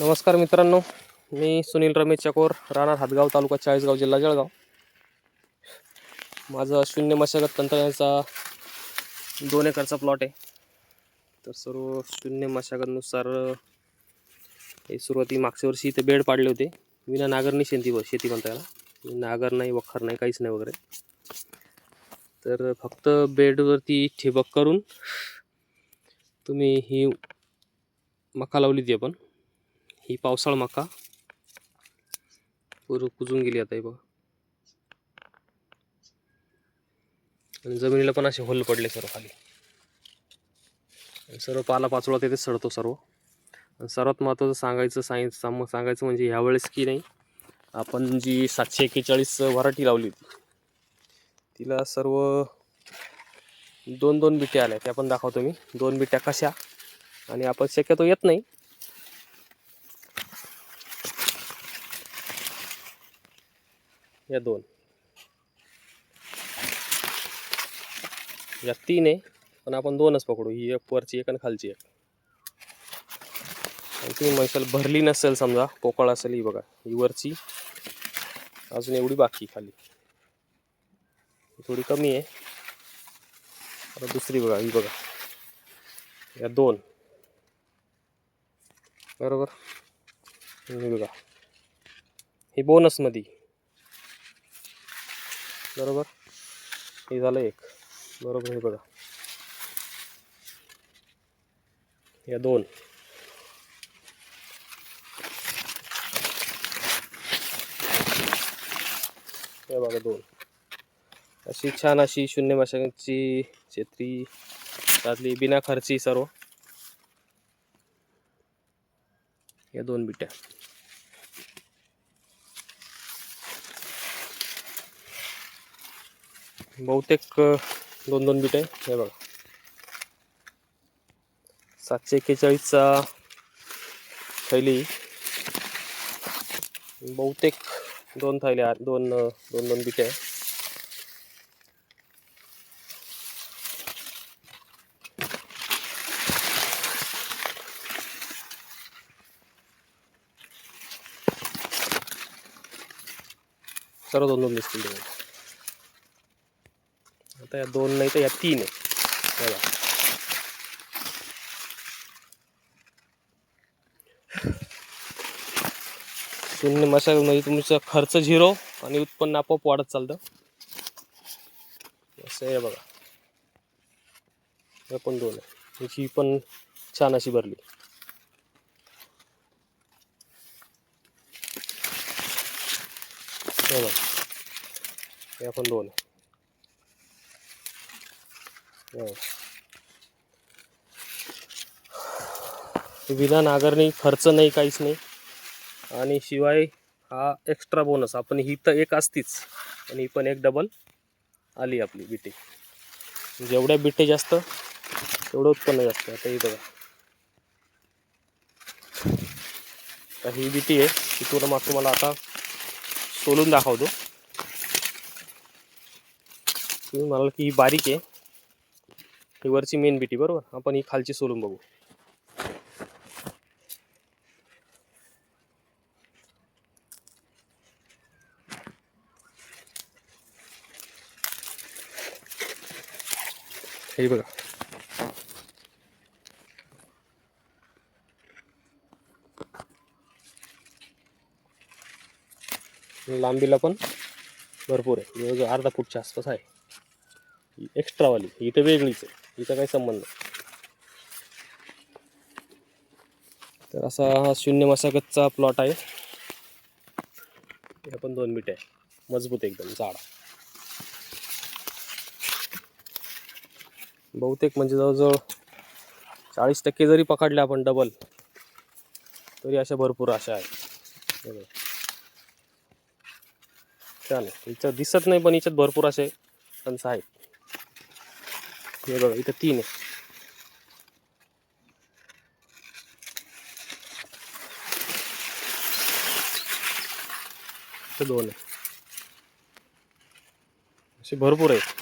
नमस्कार मित्रांनो, मी सुनील रमेश चकोर, राहणार हातगाव, तालुका चाळीसगाव, जिल्हा जळगाव. माझा शून्य मशागत तंत्रज्ञानाचा 2 एकरचा प्लॉट आहे. तर सर्व शून्य मशागतनुसार हे सुरुवाती मागच्या वर्षी इथे बेड पाडले होते. विना नांगरणी शेती म्हणता याला. नांगर नाही, वखर नाही, काहीच नाही वगैरे. तर फक्त बेडवरती ठिबक करून तुम्ही ही मका लावली ती आपण. ही पावसाळ मका पूर्ण कुजून गेली आता. हे बघा, आणि जमिनीला पण असे होल पडले सर्व खाली. सर्व पाला पाचोळा तिथे सडतो सर्व. आणि सर्वात महत्त्वाचं सांगायचं म्हणजे ह्यावेळेस की नाही, आपण जी 741 व्हरायटी लावली होती तिला सर्व 2-2 बिटे आल्या. त्या पण दाखवतो मी. 2 बिट्या कशा, आणि आपण शक्यतो येत नाही. या 2, या 3 आहे, पण आपण 2च पकडू. ही एक वरची एक आणि खालची एक. आणि तुम्ही म्हणशाल भरली नसेल, समजा पोकळ असेल. ही बघा, ही वरची अजून एवढी बाकी, खाली थोडी कमी आहे. आता दुसरी बघा, ही बघा, या 2 बरोबर. ही बघा, ही बोनसमध्ये बरोबर. हे झालं एक बरोबर. हे बघा, या 2, हे बघा 2. अशी छान अशी शून्य मशागतची शेती त्यातली बिना खर्ची सर्व. या 2 बिट्या. बहुतेक 2-2 बिटे. हे बघा, 741चा थैली बहुतेक 2 थैल्या, 2 बिटे. सर्व 2-2 दिसतील. आता या 2 नाही तर या 3 आहे. बघा, शून्य मशागतमध्ये तुमचा खर्च 0 आणि उत्पन्न आपोआप वाढत चालतं. असं आहे बघा. हे पण 2 आहे. ही पण छान अशी भरली. हे बघा, हे पण 2 आहे. विना नांगरणी, खर्च नाही, काहीच नाही. आणि शिवाय हा एक्स्ट्रा बोनस. आपण ही तर एक असतीच, आणि ही पण एक डबल आली आपली बिटे. जेवढ्या बिटे जास्त तेवढं उत्पन्न जास्त. आता ही बघा, तर ही बिटी आहे. तिथून मग तुम्हाला आता सोलून दाखवतो. तुम्ही म्हणाल की ही बारीक आहे. ही वरची मेन बिटी बरोबर. आपण ही खालची सोलून बघू. हे बघा, लांबीला पण भरपूर आहे. जवळजवळ अर्धा फूटच्या आसपास आहे. ही एक्स्ट्रावाली, ही तर वेगळीच आहे. हिचा काही संबंध नाही. तर असा हा शून्य मशागतचा प्लॉट आहे. हे पण 2 बिटे आहे, मजबूत एकदम जाड. बहुतेक म्हणजे जवळजवळ 40% जरी पकडले आपण डबल, तरी अशा भरपूर अशा आहेत. छान आहे. हिच्यात दिसत नाही, पण हिच्यात भरपूर असे कंस आहेत. हे बघा, इथं 3 आहे. इथं 2 आहे. असे भरपूर आहेत.